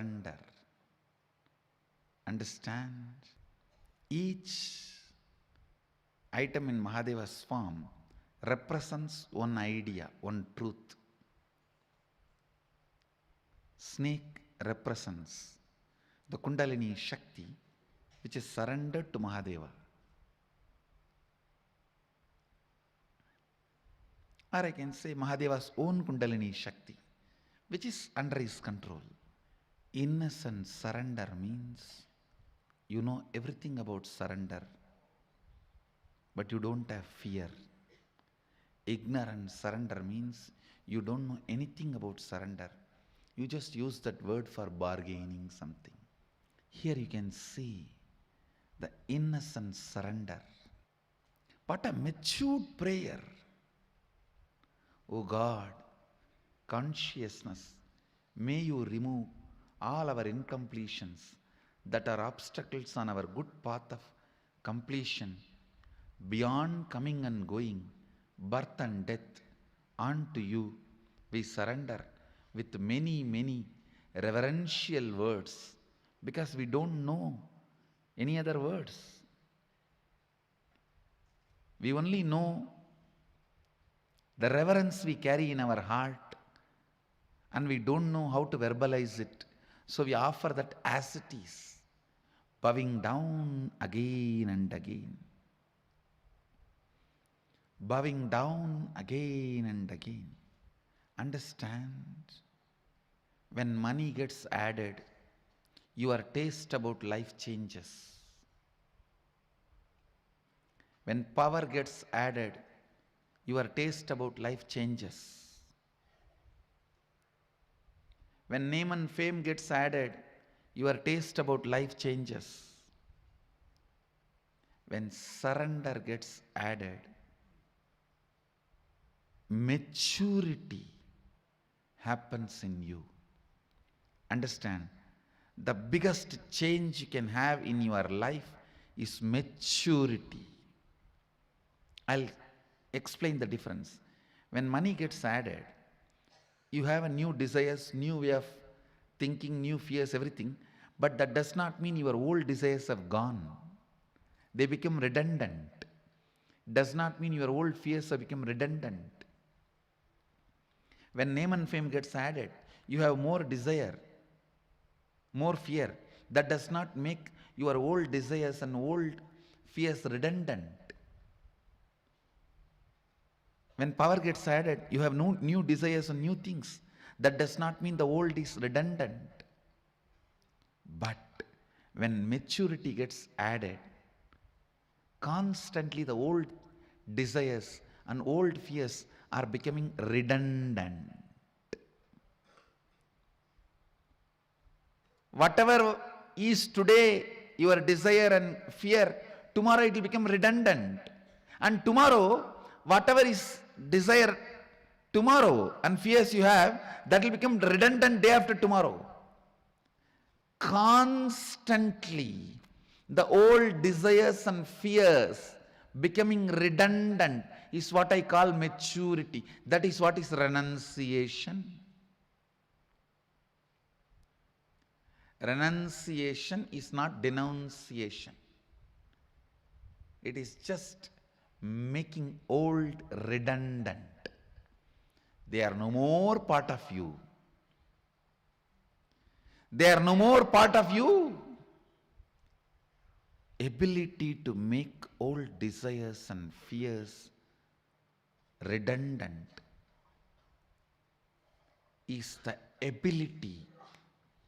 surrender. Understand? Each item in Mahadeva's form represents one idea, one truth. Snake represents the Kundalini Shakti, which is surrendered to Mahadeva. Or I can say Mahadeva's own Kundalini Shakti, which is under his control. Innocent surrender means you know everything about surrender, but you don't have fear. Ignorant surrender means you don't know anything about surrender. You just use that word for bargaining something. Here you can see the innocent surrender. What a matured prayer. O God, consciousness, may you remove all our incompletions that are obstacles on our good path of completion, beyond coming and going, birth and death. Unto you we surrender with many, many reverential words, because we don't know any other words. We only know the reverence we carry in our heart, and we don't know how to verbalize it. So we offer that as it is, bowing down again and again. Bowing down again and again. Understand? When money gets added, your taste about life changes. When power gets added, your taste about life changes. When name and fame gets added, your taste about life changes. When surrender gets added, maturity happens in you. Understand? The biggest change you can have in your life is maturity. I'll explain the difference. When money gets added, you have a new desires, new way of thinking, new fears, everything. But that does not mean your old desires have gone. They become redundant. Does not mean your old fears have become redundant. When name and fame gets added, you have more desire, more fear. That does not make your old desires and old fears redundant. When power gets added, you have no new desires and new things. That does not mean the old is redundant. But when maturity gets added, constantly the old desires and old fears are becoming redundant. Whatever is today your desire and fear, tomorrow it will become redundant. And tomorrow, whatever is desire tomorrow and fears you have, that will become redundant day after tomorrow. Constantly, the old desires and fears becoming redundant is what I call maturity. That is what is renunciation. Renunciation is not denunciation. It is just making old redundant. They are no more part of you. They are no more part of you. Ability to make old desires and fears redundant is the ability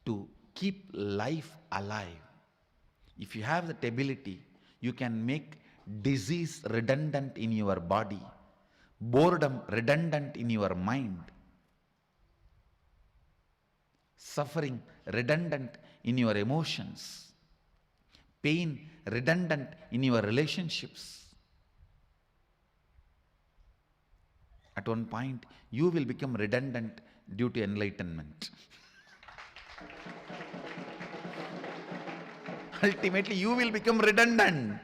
to keep life alive. If you have that ability, you can make disease redundant in your body, boredom redundant in your mind, suffering redundant in your emotions, pain redundant in your relationships. At one point, you will become redundant due to enlightenment. Ultimately, you will become redundant.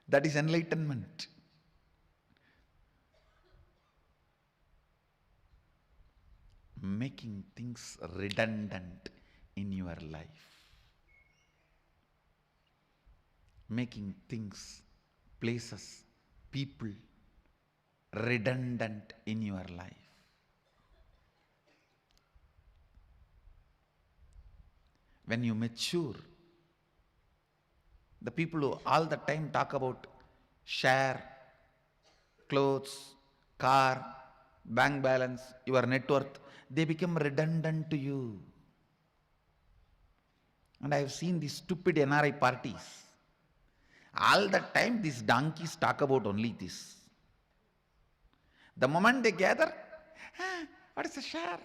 That is enlightenment. Making things redundant your life. Making things, places, people redundant in your life. When you mature, the people who all the time talk about share, clothes, car, bank balance, your net worth, they become redundant to you. And I have seen these stupid NRI parties. All the time these donkeys talk about only this. The moment they gather, what is the share?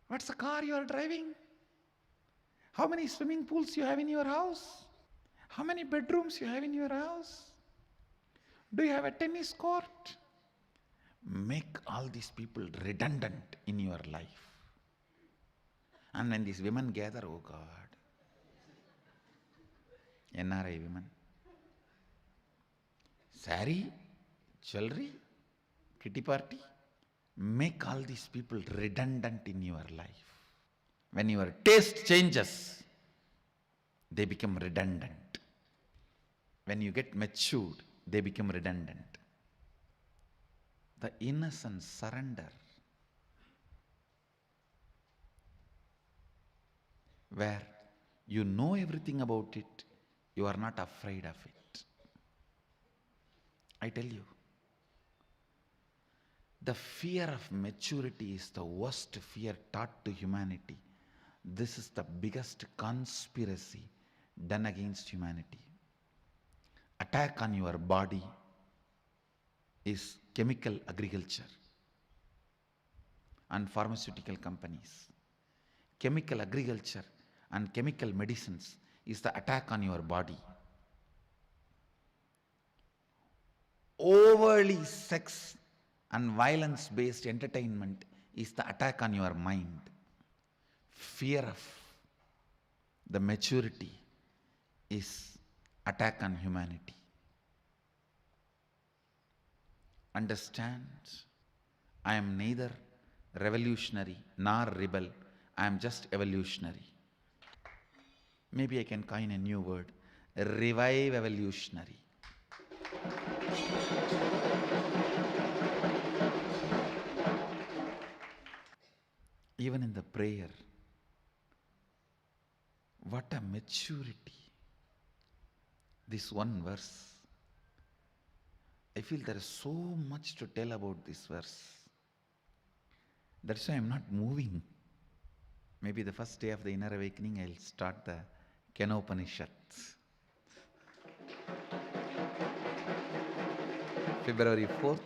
What's the car you are driving? How many swimming pools you have in your house? How many bedrooms you have in your house? Do you have a tennis court? Make all these people redundant in your life. And when these women gather, oh God, NRI women, sari, jewelry, kitty party, make all these people redundant in your life. When your taste changes, they become redundant. When you get matured, they become redundant. The innocent surrender, where you know everything about it, you are not afraid of it. I tell you, the fear of maturity is the worst fear taught to humanity. This is the biggest conspiracy done against humanity. Attack on your body is chemical agriculture and pharmaceutical companies. Chemical agriculture and chemical medicines is the attack on your body. Overly sex and violence based entertainment is the attack on your mind. Fear of the maturity is attack on humanity. Understand, I am neither revolutionary nor rebel, I am just evolutionary. Maybe I can coin a new word, revive evolutionary. Even in the prayer, what a maturity. This one verse, I feel there is so much to tell about this verse. That's why I'm not moving. Maybe the first day of the inner awakening, I'll start the Kenopanishads. February 4th.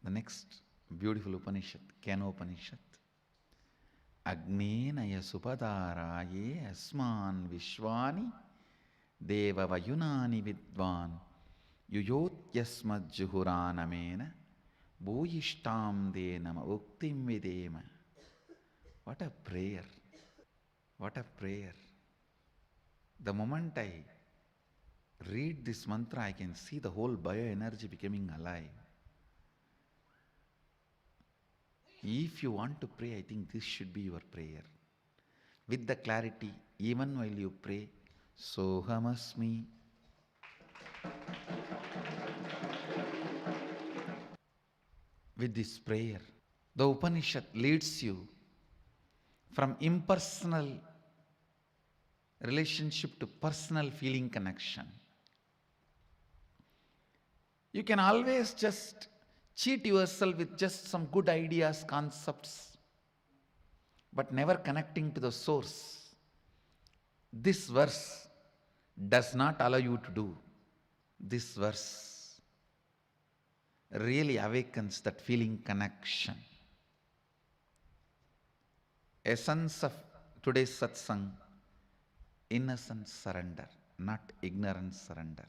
The next beautiful Upanishad, Kenopanishad. Agnenaya supadaraye asman vishwani deva vayunani vidvan yuyotyasmad juhuranamena bhuyishtam denama uktim videma. What a prayer! What a prayer! The moment I read this mantra, I can see the whole bioenergy becoming alive. If you want to pray, I think this should be your prayer. With the clarity, even while you pray, Sohamasmi. With this prayer, the Upanishad leads you from impersonal relationship to personal feeling connection. You can always just cheat yourself with just some good ideas, concepts, but never connecting to the source. This verse does not allow you to do. This verse really awakens that feeling connection. Essence of today's satsang, innocent surrender, not ignorant surrender.